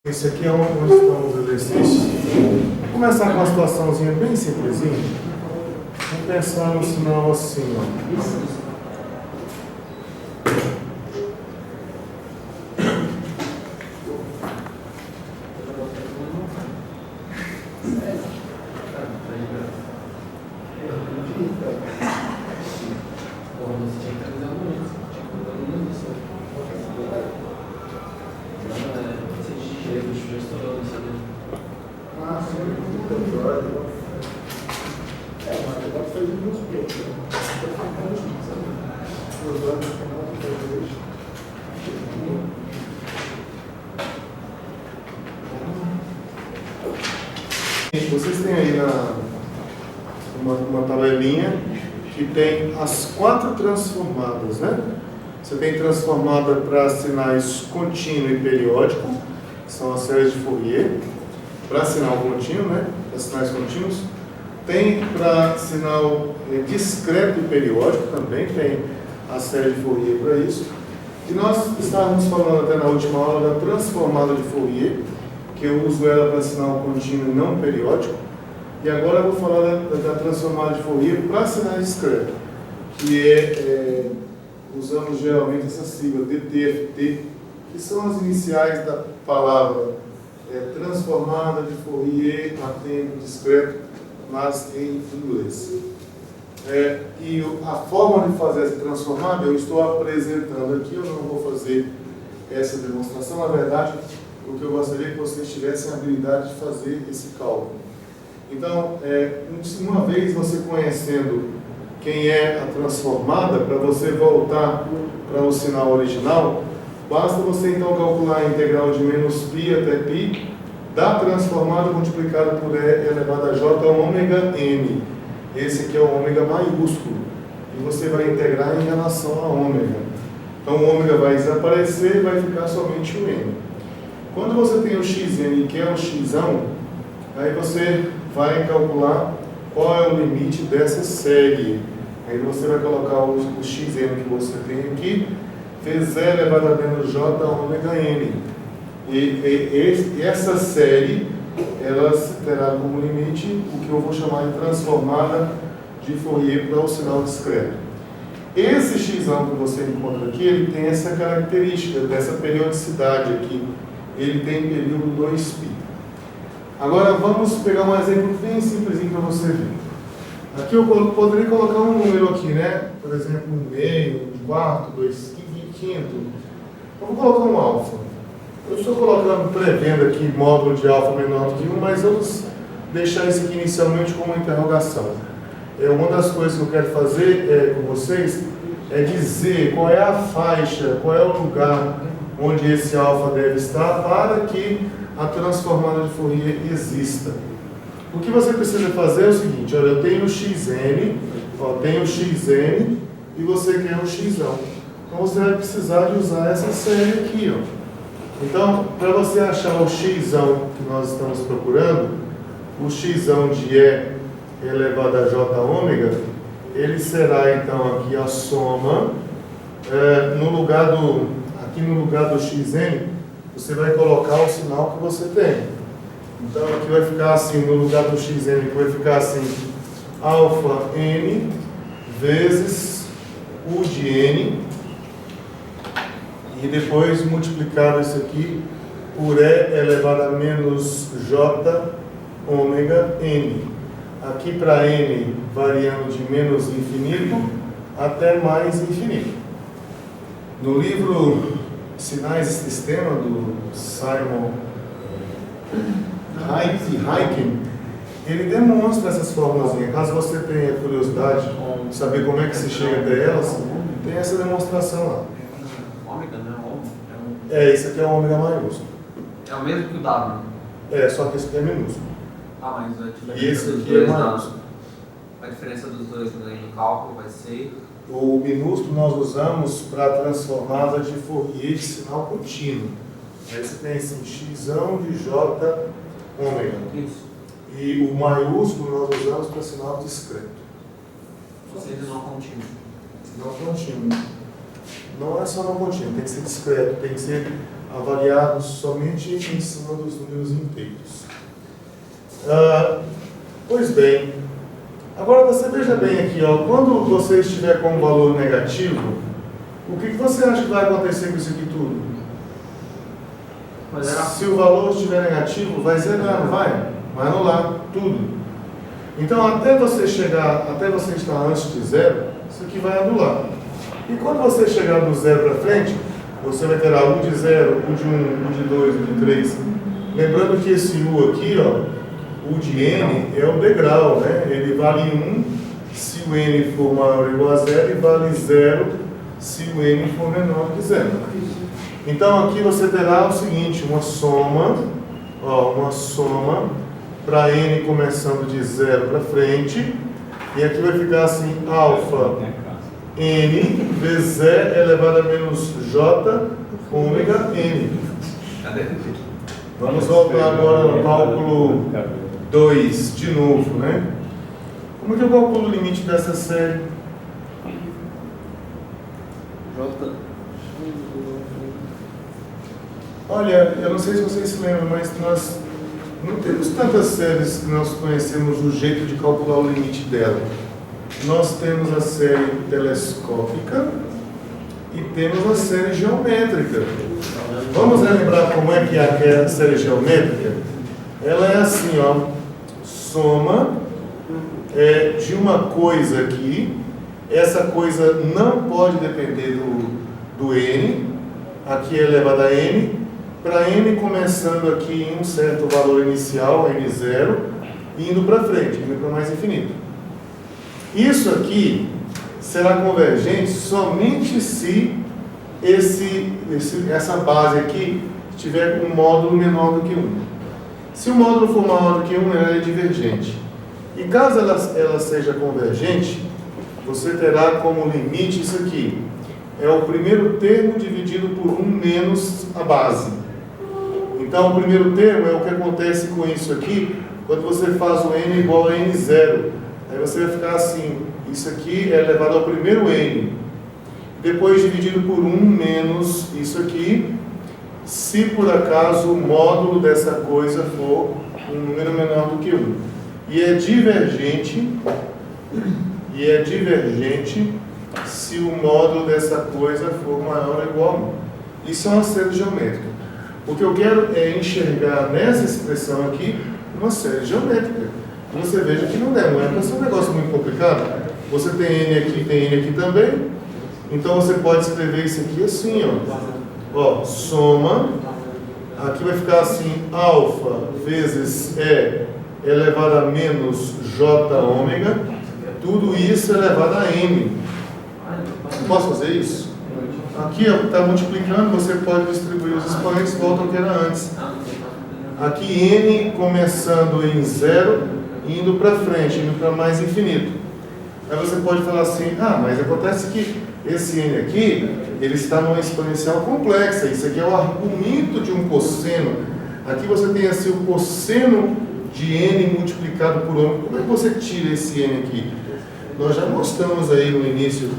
Esse aqui é onde estão os exercícios. Vou começar com uma situaçãozinha bem simplesinha. Vamos pensar no sinal assim, ó. Vocês têm aí uma tabelinha que tem as 4 transformadas, né? Você tem transformada para sinais contínuo e periódico, que são as séries de Fourier, para sinal contínuo, né? Para sinais contínuos. Tem para sinal discreto e periódico, também tem a série de Fourier para isso. E nós estávamos falando até na última aula da transformada de Fourier, que eu uso ela para sinal contínuo e não periódico. E agora eu vou falar da transformada de Fourier para sinais discretos, que usamos geralmente essa sigla DTFT, que são as iniciais da palavra transformada de Fourier a tempo discreto, mas em inglês. E a forma de fazer essa transformada eu estou apresentando aqui, eu não vou fazer essa demonstração. Na verdade, o que eu gostaria é que vocês tivessem a habilidade de fazer esse cálculo. Então, uma vez você conhecendo quem é a transformada, para você voltar para o sinal original, basta você então calcular a integral de menos π até π da transformada multiplicada por e elevado a j ômega n. Esse aqui é o ômega maiúsculo. E você vai integrar em relação a ômega. Então o ômega vai desaparecer e vai ficar somente o n. Quando você tem o xn, que é o xão, aí você vai calcular qual é o limite dessa série. Aí você vai colocar o xn que você tem aqui, vezes e elevado a menos j ômega n. E essa série, ela terá como limite o que eu vou chamar de transformada de Fourier para o sinal discreto. Esse xão que você encontra aqui, ele tem essa característica, dessa periodicidade aqui. Ele tem período 2π. Agora vamos pegar um exemplo bem simplesinho para você ver. Aqui eu poderia colocar um número aqui, né? Por exemplo, 1/2, 1/4, 2/5. Eu vou colocar um alfa. Eu estou colocando, prevendo aqui módulo de alfa menor do que 1, mas vamos deixar isso aqui inicialmente como uma interrogação. Uma das coisas que eu quero fazer com vocês é dizer qual é a faixa, qual é o lugar onde esse alfa deve estar para que a transformada de Fourier exista. O que você precisa fazer é o seguinte: olha, eu tenho o xn, tenho o xn e você quer o xão. Então você vai precisar de usar essa série aqui, ó. Então, para você achar o xão que nós estamos procurando, o xão de e elevado a j ômega, ele será então aqui a soma, aqui no lugar do xn, você vai colocar o sinal que você tem. Então aqui vai ficar assim, no lugar do xn, que vai ficar assim, alfa n vezes u de n, e depois multiplicado isso aqui por e elevado a menos j ômega n. Aqui para n variando de menos infinito até mais infinito. No livro Sinais de Sistema, do Simon Hyken, ele demonstra essas fórmulas. Caso você tenha curiosidade de saber como é que se chega até elas, tem essa demonstração lá. Ômega, né? Esse aqui é o ômega maiúsculo. É o mesmo que o W? Só que esse aqui é minúsculo. Ah, mas a diferença E esse dos aqui é dois maiúsculo. A diferença dos dois em cálculo vai ser... O minúsculo nós usamos para a transformada de Fourier de sinal contínuo. Aí você tem assim, xão de j ômega. Isso. E o maiúsculo nós usamos para sinal discreto. Ou seja, não contínuo. Não contínuo. Não é só não contínuo, tem que ser discreto, tem que ser avaliados somente em cima dos números inteiros. Pois bem, agora você veja bem aqui, ó, quando você estiver com um valor negativo, o que você acha que vai acontecer com isso aqui tudo? Se o valor estiver negativo, vai zerar, não vai? Vai anular tudo. Então, até você estar antes de zero, isso aqui vai anular. E quando você chegar do zero para frente, você vai ter U de 0, U de 1, U de 2, U de 3. Lembrando que esse U aqui, ó, U de N, é o degrau, né? Ele vale 1 se o N for maior ou igual a 0 e vale 0 se o N for menor que 0. Então aqui você terá o seguinte, uma soma para N começando de 0 para frente, e aqui vai ficar assim, alfa N vezes E elevado a menos J ômega N. Vamos voltar agora ao cálculo 2 de novo, né? Como é que eu calculo o limite dessa série? Olha, eu não sei se vocês se lembram, mas nós não temos tantas séries que nós conhecemos o jeito de calcular o limite dela. Nós temos a série telescópica e temos a série geométrica. Vamos relembrar como é que é a série geométrica? Ela é assim, ó, soma de uma coisa aqui, essa coisa não pode depender do N, aqui é elevado a N, para N começando aqui em um certo valor inicial, N0, indo para frente, indo para mais infinito. Isso aqui será convergente somente se essa base aqui tiver um módulo menor do que 1. Se o módulo for maior do que 1, ela é divergente. E caso ela seja convergente, você terá como limite isso aqui. É o primeiro termo dividido por 1 menos a base. Então, o primeiro termo é o que acontece com isso aqui, quando você faz o N igual a N0. Aí você vai ficar assim, isso aqui é elevado ao primeiro N. Depois dividido por 1 menos isso aqui, se por acaso o módulo dessa coisa for um número menor do que 1. E é divergente se o módulo dessa coisa for maior ou igual a 1. Isso é uma série geométrica. O que eu quero é enxergar nessa expressão aqui uma série geométrica. Você veja que não é para ser um negócio muito complicado. Você tem N aqui também. Então você pode escrever isso aqui assim, ó, soma, aqui vai ficar assim, alfa vezes E elevado a menos J ômega, tudo isso elevado a N. Eu posso fazer isso? Aqui está multiplicando, você pode distribuir os expoentes, volta ao que era antes. Aqui N começando em 0, indo para frente, indo para mais infinito. Aí você pode falar assim, mas acontece que esse N aqui, ele está numa exponencial complexa, isso aqui é o argumento de um cosseno. Aqui você tem assim o cosseno de N multiplicado por ômega. Como é que você tira esse N aqui? Nós já mostramos aí no início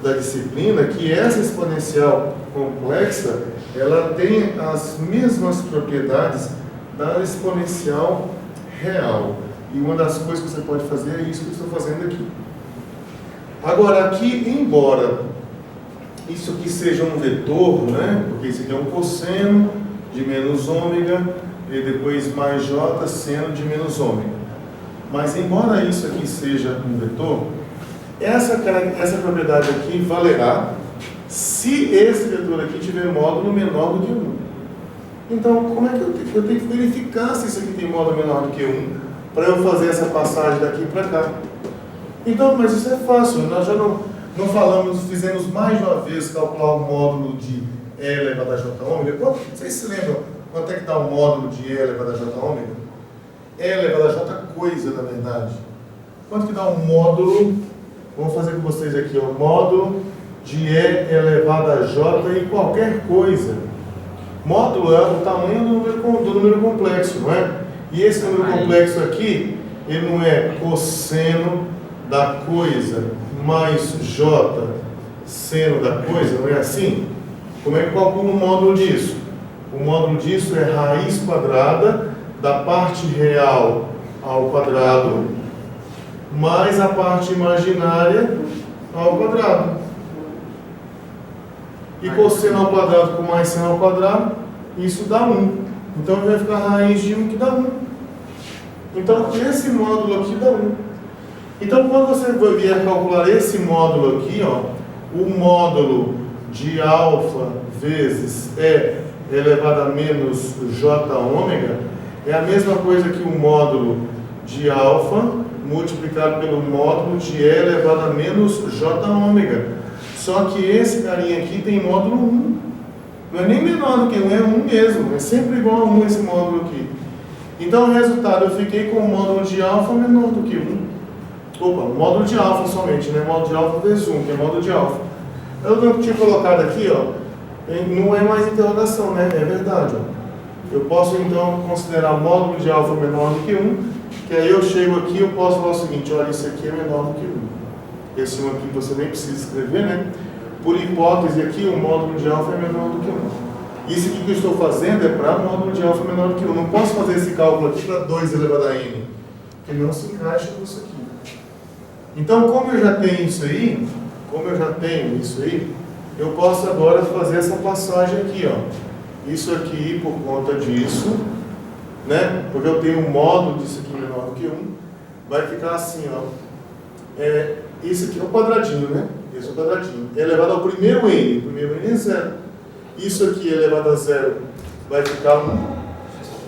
da disciplina que essa exponencial complexa, ela tem as mesmas propriedades da exponencial real. E uma das coisas que você pode fazer é isso que eu estou fazendo aqui. Agora, aqui, embora isso aqui seja um vetor, né? Porque isso aqui é um cosseno de menos ômega e depois mais j seno de menos ômega. Mas, embora isso aqui seja um vetor, essa propriedade aqui valerá se esse vetor aqui tiver módulo menor do que 1. Então, como é que eu tenho que verificar se isso aqui tem módulo menor do que 1 para eu fazer essa passagem daqui para cá? Então, mas isso é fácil, nós já não fizemos mais de uma vez calcular o módulo de E elevado a J ômega. Vocês se lembram quanto é que está o módulo de E elevado a J ômega? E elevado a J coisa, na verdade. Quanto que dá um módulo? Vamos fazer com vocês aqui, o módulo de E elevado a J e qualquer coisa. Módulo é o tamanho do número complexo, não é? E esse número complexo aqui, ele não é cosseno da coisa mais J seno da coisa, não é assim? Como é que calcula o módulo disso? O módulo disso é raiz quadrada da parte real ao quadrado, mais a parte imaginária ao quadrado. E cosseno ao quadrado com mais seno ao quadrado, isso dá 1. Então vai ficar a raiz de 1 que dá 1. Então esse módulo aqui dá 1. Então quando você vier calcular esse módulo aqui, ó, o módulo de alfa vezes E elevado a menos J ômega é a mesma coisa que o módulo de alfa multiplicado pelo módulo de E elevado a menos J ômega. Só que esse carinha aqui tem módulo 1. Não é nem menor do que 1, é 1 mesmo. É sempre igual a 1 esse módulo aqui. Então o resultado, eu fiquei com o módulo de alfa menor do que 1. Opa, módulo de alfa somente, né? Módulo de alfa vezes 1, que é módulo de alfa. Eu não tinha colocado aqui, ó, não é mais interrogação, né? É verdade, ó. Eu posso então considerar módulo de alfa menor do que 1, que aí eu chego aqui e eu posso falar o seguinte, olha, isso aqui é menor do que 1. Esse 1 aqui você nem precisa escrever, né? Por hipótese aqui, o módulo de alfa é menor do que 1. Isso aqui que eu estou fazendo é para módulo de alfa menor do que 1. Não posso fazer esse cálculo aqui para 2 elevado a n, porque não se encaixa com isso aqui. Então, como eu já tenho isso aí, eu posso agora fazer essa passagem aqui, ó. Isso aqui por conta disso, né? Porque eu tenho um módulo disso aqui menor do que 1, vai ficar assim, ó. Isso aqui é o quadradinho, né? Esse é o quadradinho. É elevado ao primeiro n. O primeiro n é 0. Isso aqui elevado a 0 vai ficar 1.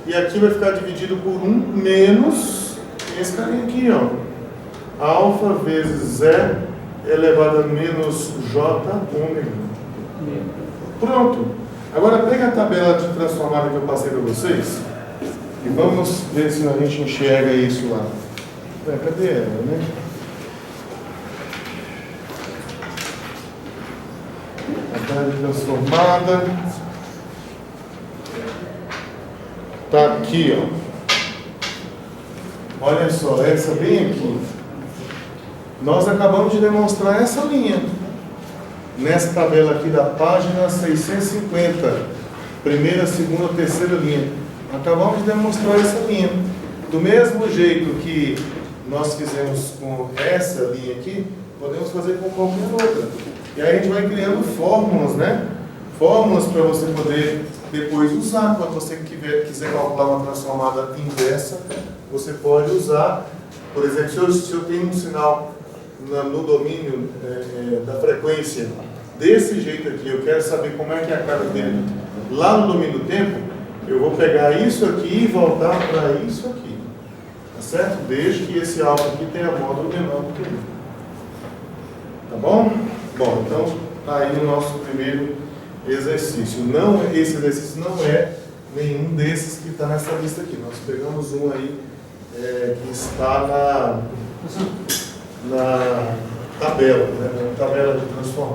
E aqui vai ficar dividido por 1 menos esse carinha aqui, ó. Alfa vezes E elevado a menos J ômega. Pronto. Agora pega a tabela de transformada que eu passei para vocês e vamos ver se a gente enxerga isso lá. Cadê ela, né? A tabela de transformada está aqui, ó. Olha só, essa bem aqui. Nós acabamos de demonstrar essa linha. Nessa tabela aqui da página 650. Primeira, segunda, terceira linha. Acabamos de demonstrar essa linha. Do mesmo jeito que nós fizemos com essa linha aqui, podemos fazer com qualquer outra. E aí a gente vai criando fórmulas, né? Fórmulas para você poder depois usar. Quando você quiser calcular uma transformada inversa, você pode usar. Por exemplo, se eu tenho um sinal no domínio da frequência desse jeito aqui, eu quero saber como é que é a cara dele lá no domínio do tempo, eu vou pegar isso aqui e voltar para isso aqui, tá certo? Desde que esse alfa aqui tenha módulo menor do que 1. Tá bom? Bom, então tá aí o nosso primeiro exercício. Esse exercício não é nenhum desses que está nessa lista aqui. Nós pegamos um aí que está na tabela, né? Na tabela de transformar.